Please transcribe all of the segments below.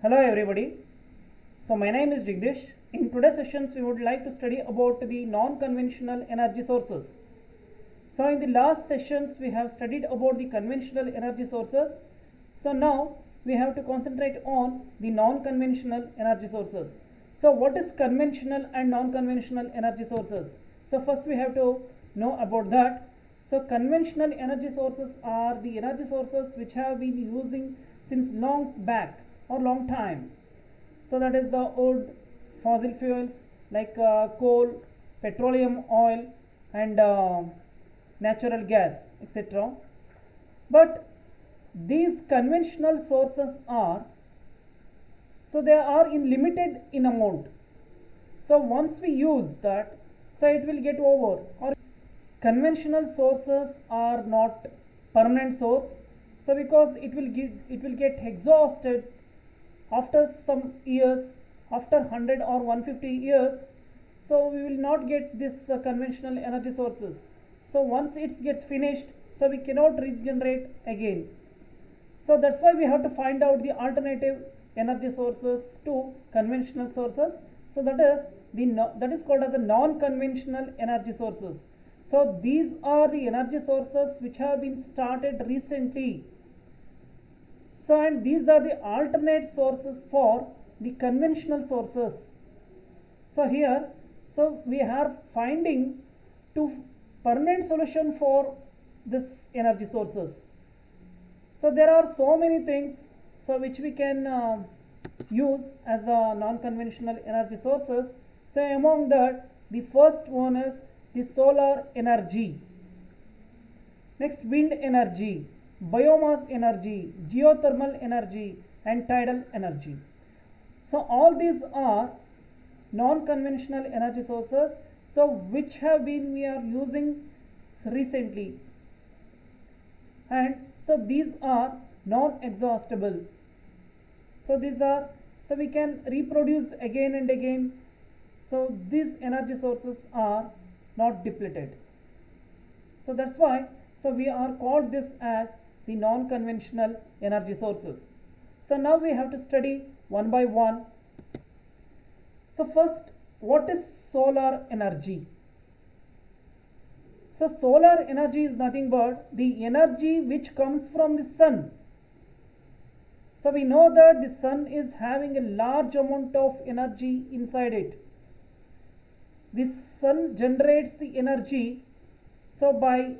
Hello everybody. So my name is Jigdish. In today's sessions we would like to study about the non-conventional energy sources. So in the last sessions we have studied about the conventional energy sources. So now we have to concentrate on the non-conventional energy sources. So what is conventional and non-conventional energy sources? So first we have to know about that. So conventional energy sources are the energy sources which have been using since long back or long time. So that is the old fossil fuels like coal, petroleum, oil and natural gas, etc. But these conventional sources are, so they are in limited in amount. So once we use that, so it will get over. Or conventional sources are not permanent source. So because it will get exhausted after some years, after 100 or 150 years, so we will not get this conventional energy sources. So once it gets finished, so we cannot regenerate again. So that's why we have to find out the alternative energy sources to conventional sources. So that is called as a non-conventional energy sources. So these are the energy sources which have been started recently. So and these are the alternate sources for the conventional sources. So here, so we are finding two permanent solution for this energy sources. So there are so many things so which we can use as a non-conventional energy sources. So among that, the first one is the solar energy, next wind energy, biomass energy, geothermal energy and tidal energy. So all these are non-conventional energy sources, so which have been we are using recently, and so these are non-exhaustible. So these are, so we can reproduce again and again. So these energy sources are not depleted. So that's why, so we are called this as the non-conventional energy sources. So now we have to study one by one. So first, what is solar energy? So solar energy is nothing but the energy which comes from the sun. So we know that the sun is having a large amount of energy inside it. The sun generates the energy, so by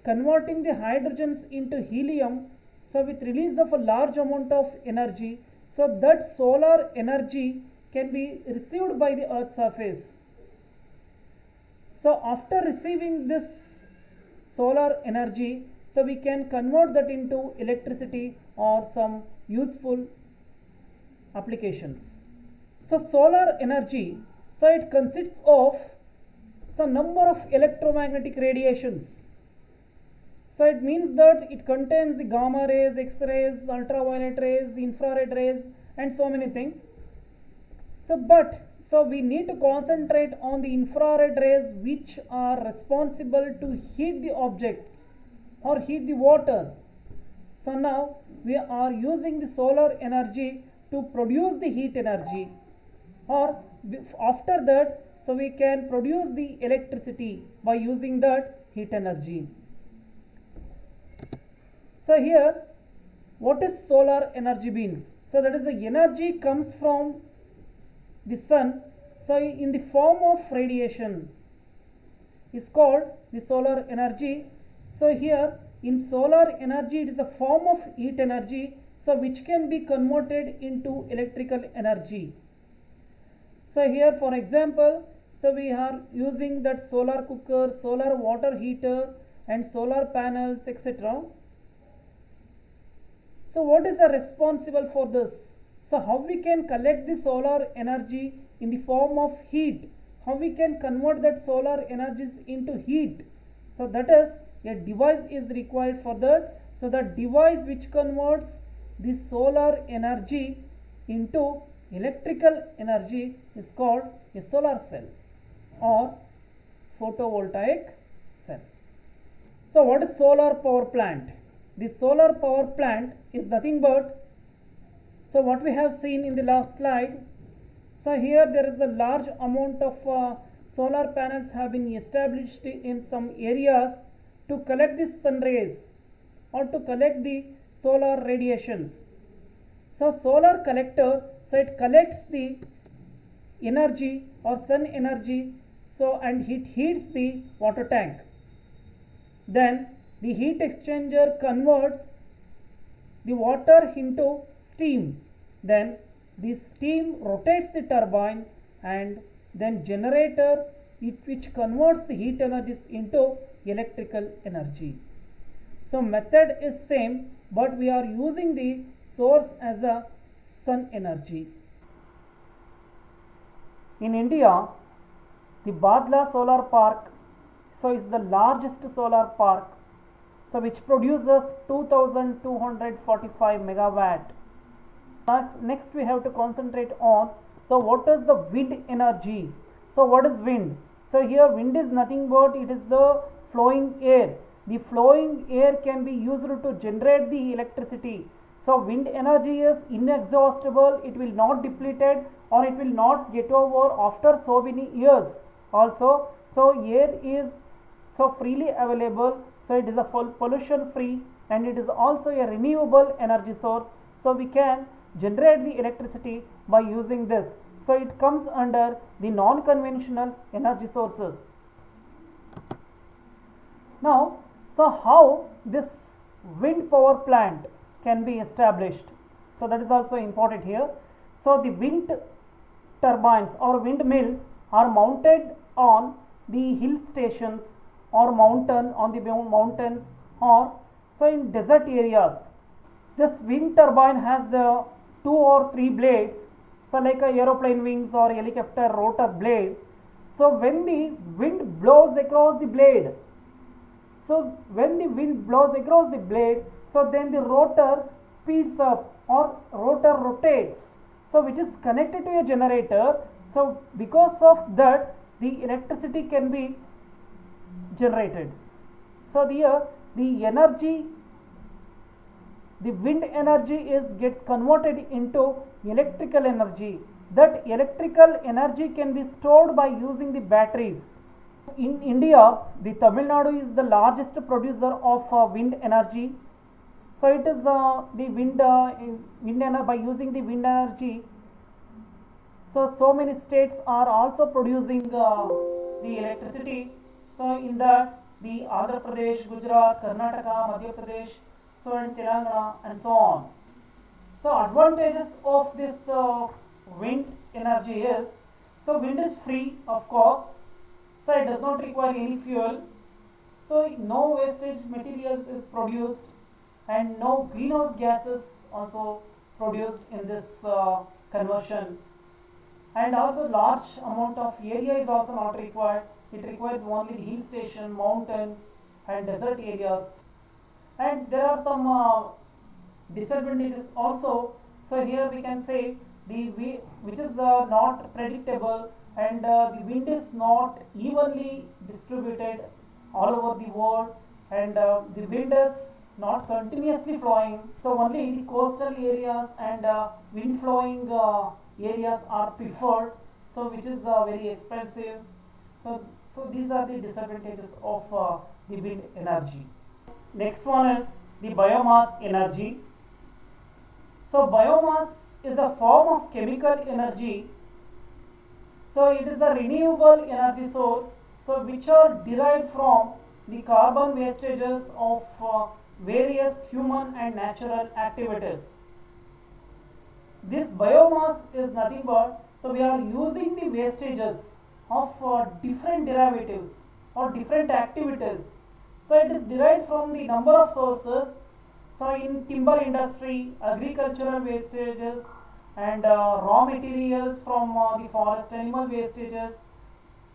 converting the hydrogens into helium, so with release of a large amount of energy, so that solar energy can be received by the earth's surface. So after receiving this solar energy, so we can convert that into electricity or some useful applications. So solar energy, so it consists of some number of electromagnetic radiations. So it means that it contains the gamma rays, X-rays, ultraviolet rays, infrared rays and so many things. So we need to concentrate on the infrared rays which are responsible to heat the objects or heat the water. So now we are using the solar energy to produce the heat energy, or after that, so we can produce the electricity by using that heat energy. So here, what is solar energy means? So that is the energy comes from the sun, so in the form of radiation is called the solar energy. So here in solar energy it is a form of heat energy, so which can be converted into electrical energy. So here for example, so we are using that solar cooker, solar water heater and solar panels, etc. So what is responsible for this? So how we can collect the solar energy in the form of heat? How we can convert that solar energies into heat? So that is, a device is required for that. So the device which converts the solar energy into electrical energy is called a solar cell or photovoltaic cell. So what is solar power plant? The solar power plant is nothing but, So what we have seen in the last slide, so here there is a large amount of solar panels have been established in some areas to collect the sun rays or to collect the solar radiations. So solar collector, so it collects the energy or sun energy, so and it heats the water tank. Then the heat exchanger converts the water into steam. Then the steam rotates the turbine and then generator which converts the heat energies into electrical energy. So method is same, but we are using the source as a sun energy. In India, the Badla Solar Park so is the largest solar park, so which produces 2245 megawatt. Next we have to concentrate on, so what is the wind energy? So what is wind? So here wind is nothing but it is the flowing air. The flowing air can be used to generate the electricity. So wind energy is inexhaustible, it will not depleted or it will not get over after so many years also. So air is so freely available, so it is a pollution free and it is also a renewable energy source, so we can generate the electricity by using this. So it comes under the non-conventional energy sources. Now, so how this wind power plant can be established? So that is also important here. So the wind turbines or windmills are mounted on the hill stations or mountains or so in desert areas. This wind turbine has the 2 or 3 blades, so like a aeroplane wings or helicopter rotor blade. So when the wind blows across the blade, so when the wind blows across the blade, so then the rotor speeds up or rotor rotates, so which is connected to a generator. So because of that the electricity can be generated. So here the energy, the wind energy gets converted into electrical energy. That electrical energy can be stored by using the batteries. In India, the Tamil Nadu is the largest producer of wind energy. So it is the wind by using the wind energy. So many states are also producing the electricity. So in that the Andhra Pradesh, Gujarat, Karnataka, Madhya Pradesh, so and Telangana and so on. So advantages of this wind energy is, so wind is free of course, so it does not require any fuel, so no wastage materials is produced and no greenhouse gases also produced in this conversion, and also large amount of area is also not required. It requires only the hill station, mountain and desert areas. And there are some disadvantages also. So here we can say which is not predictable, and the wind is not evenly distributed all over the world, and the wind is not continuously flowing. So only the coastal areas and wind flowing areas are preferred, so which is very expensive. So these are the disadvantages of the wind energy. Next one is the biomass energy. So biomass is a form of chemical energy. So it is a renewable energy source, so which are derived from the carbon wastages of various human and natural activities. This biomass is nothing but, so we are using the wastages of different derivatives or different activities. So it is derived from the number of sources. So in timber industry, agricultural wastages and raw materials from the forest animal wastages,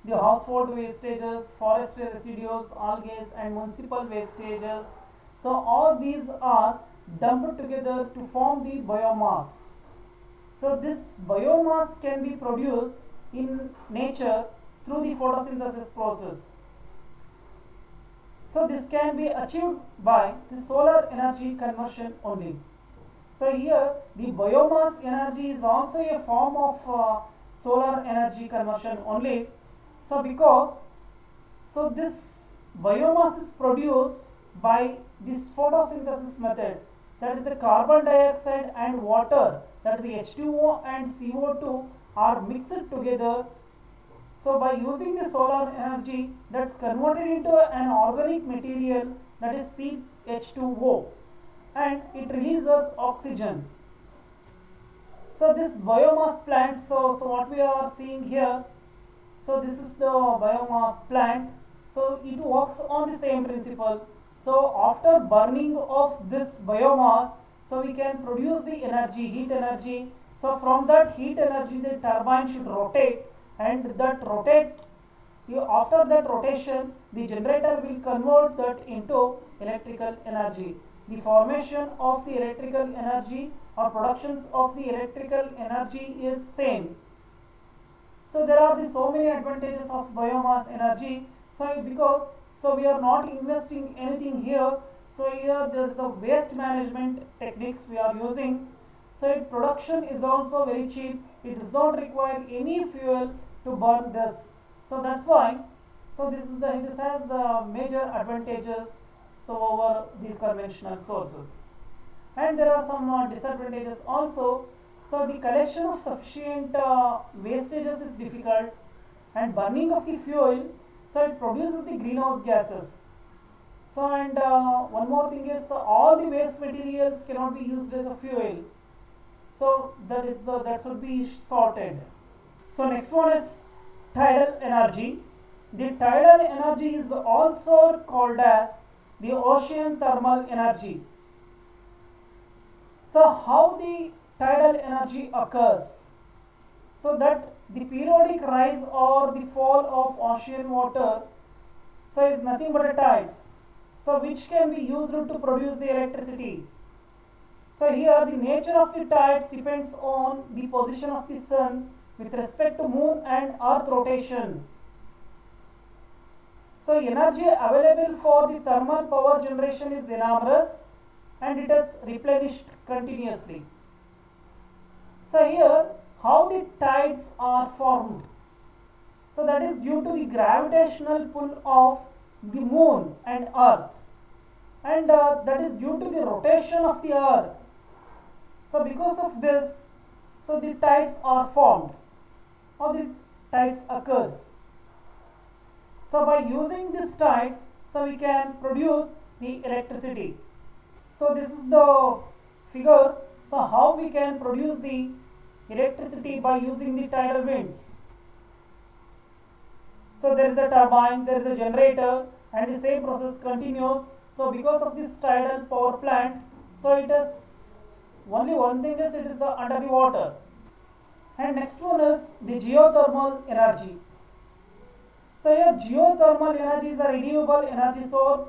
the household wastages, forest residues, algae and municipal wastages. So all these are dumped together to form the biomass. So this biomass can be produced in nature through the photosynthesis process. So this can be achieved by the solar energy conversion only. So So here the biomass energy is also a form of solar energy conversion only. So because this biomass is produced by this photosynthesis method, that is the carbon dioxide and water, that is the H2O and CO2 are mixed together. So by using the solar energy, that's converted into an organic material, that is CH2O, and it releases oxygen. So this biomass plant, so what we are seeing here, so this is the biomass plant. So it works on the same principle. So after burning of this biomass, so we can produce the energy, heat energy. So from that heat energy, the turbine should rotate, and that rotate, after that rotation, the generator will convert that into electrical energy. The formation of the electrical energy or productions of the electrical energy is same. So there are so many advantages of biomass energy. So because we are not investing anything here. So here there is the waste management techniques we are using. So production is also very cheap. It does not require any fuel to burn this. So that's why. So this has the major advantages over the conventional sources. And there are some disadvantages also. So the collection of sufficient wastages is difficult, and burning of the fuel, so it produces the greenhouse gases. So and one more thing is, all the waste materials cannot be used as a fuel. So that should be sorted. So next one is tidal energy. The tidal energy is also called as the ocean thermal energy. So how the tidal energy occurs? So that the periodic rise or the fall of ocean water, so is nothing but a tides, so which can be used to produce the electricity. So here the nature of the tides depends on the position of the sun with respect to moon and earth rotation. So energy available for the thermal power generation is enormous, and it is replenished continuously. So here how the tides are formed. So that is due to the gravitational pull of the moon and earth, and that is due to the rotation of the earth. So because of this, so the tides are formed, or the tides occurs. So by using these tides, so we can produce the electricity. So this is the figure. So how we can produce the electricity by using the tidal winds. So there is a turbine, there is a generator, and the same process continues. So because of this tidal power plant, so it is only one thing is it is under the water. And next one is the geothermal energy. So here geothermal energy is a renewable energy source.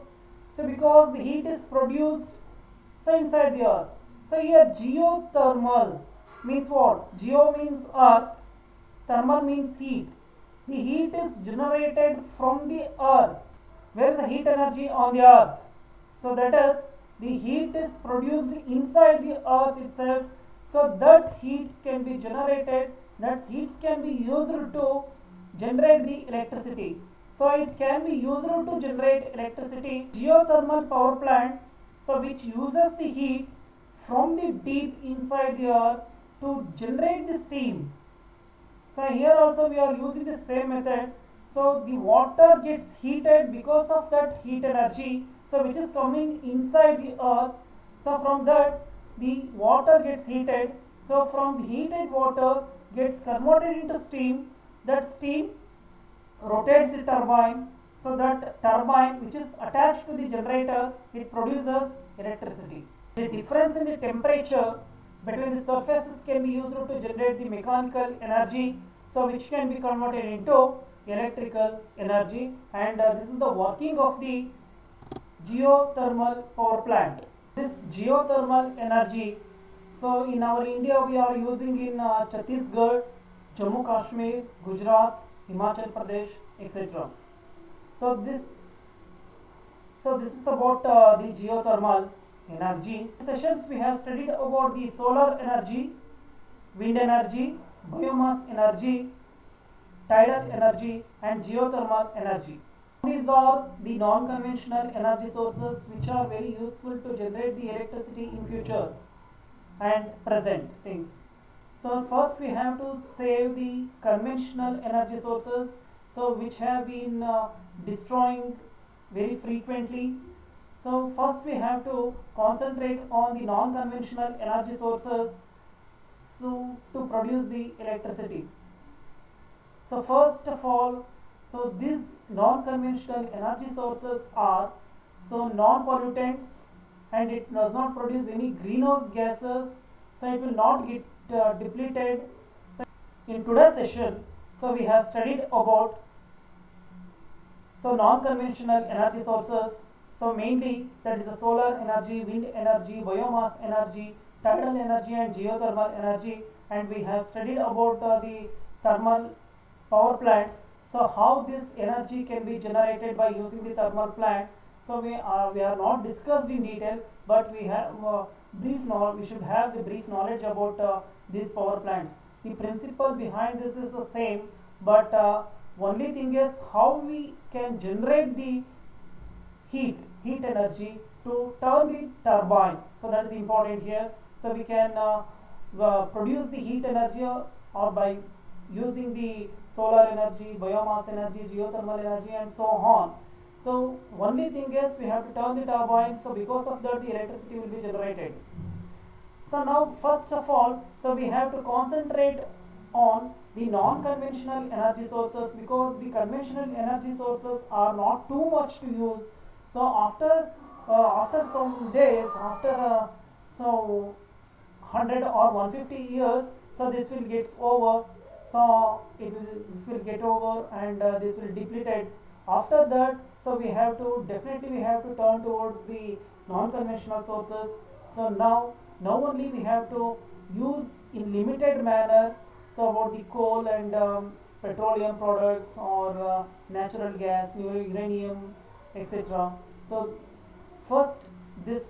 So because the heat is produced inside the earth. So here geothermal means what? Geo means earth, thermal means heat. The heat is generated from the earth. Where is the heat energy on the earth? So that is, the heat is produced inside the earth itself. So that heat can be generated, that heat can be used to generate the electricity. So it can be used to generate electricity. Geothermal power plants, so which uses the heat from the deep inside the earth to generate the steam. So here also we are using the same method. So the water gets heated because of that heat energy, so which is coming inside the earth. So from that the water gets heated. So from the heated water gets converted into steam. That steam rotates the turbine. So that turbine, which is attached to the generator, it produces electricity. The difference in the temperature between the surfaces can be used to generate the mechanical energy, so which can be converted into electrical energy, and this is the working of the geothermal power plant. This geothermal energy, so in our India we are using in Chhattisgarh, Jammu Kashmir, Gujarat, Himachal Pradesh, etc. So this is about the geothermal. energy. In sessions we have studied about the solar energy, wind energy, biomass energy, tidal energy and geothermal energy. These are the non-conventional energy sources which are very useful to generate the electricity in future and present things. So first we have to save the conventional energy sources, so which have been destroying very frequently. So first we have to concentrate on the non-conventional energy sources so to produce the electricity. So first of all, so these non-conventional energy sources are so non-pollutants and it does not produce any greenhouse gases, so it will not get depleted. So in today's session, so we have studied about so non-conventional energy sources. So mainly that is the solar energy, wind energy, biomass energy, tidal energy and geothermal energy, and we have studied about the thermal power plants. So how this energy can be generated by using the thermal plant. So we are not discussed in detail, but we have brief knowledge. We should have the brief knowledge about these power plants. The principle behind this is the same, but only thing is how we can generate the heat energy to turn the turbine. So that is important here. So we can produce the heat energy or by using the solar energy, biomass energy, geothermal energy and so on. So only thing is we have to turn the turbine, so because of that the electricity will be generated. So now first of all, so we have to concentrate on the non-conventional energy sources, because the conventional energy sources are not too much to use. So after some days, after so 100 or 150 years, so this will get over. So this will get over and this will depleted. After that, so we have to definitely we have to turn towards the non-conventional sources. So now only we have to use in limited manner, so about the coal and petroleum products or natural gas, uranium, etc. So first this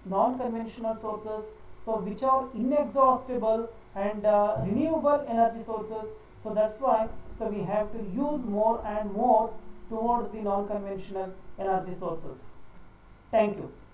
non-conventional sources, so which are inexhaustible and renewable energy sources. So that's why so we have to use more and more towards the non-conventional energy sources. Thank you.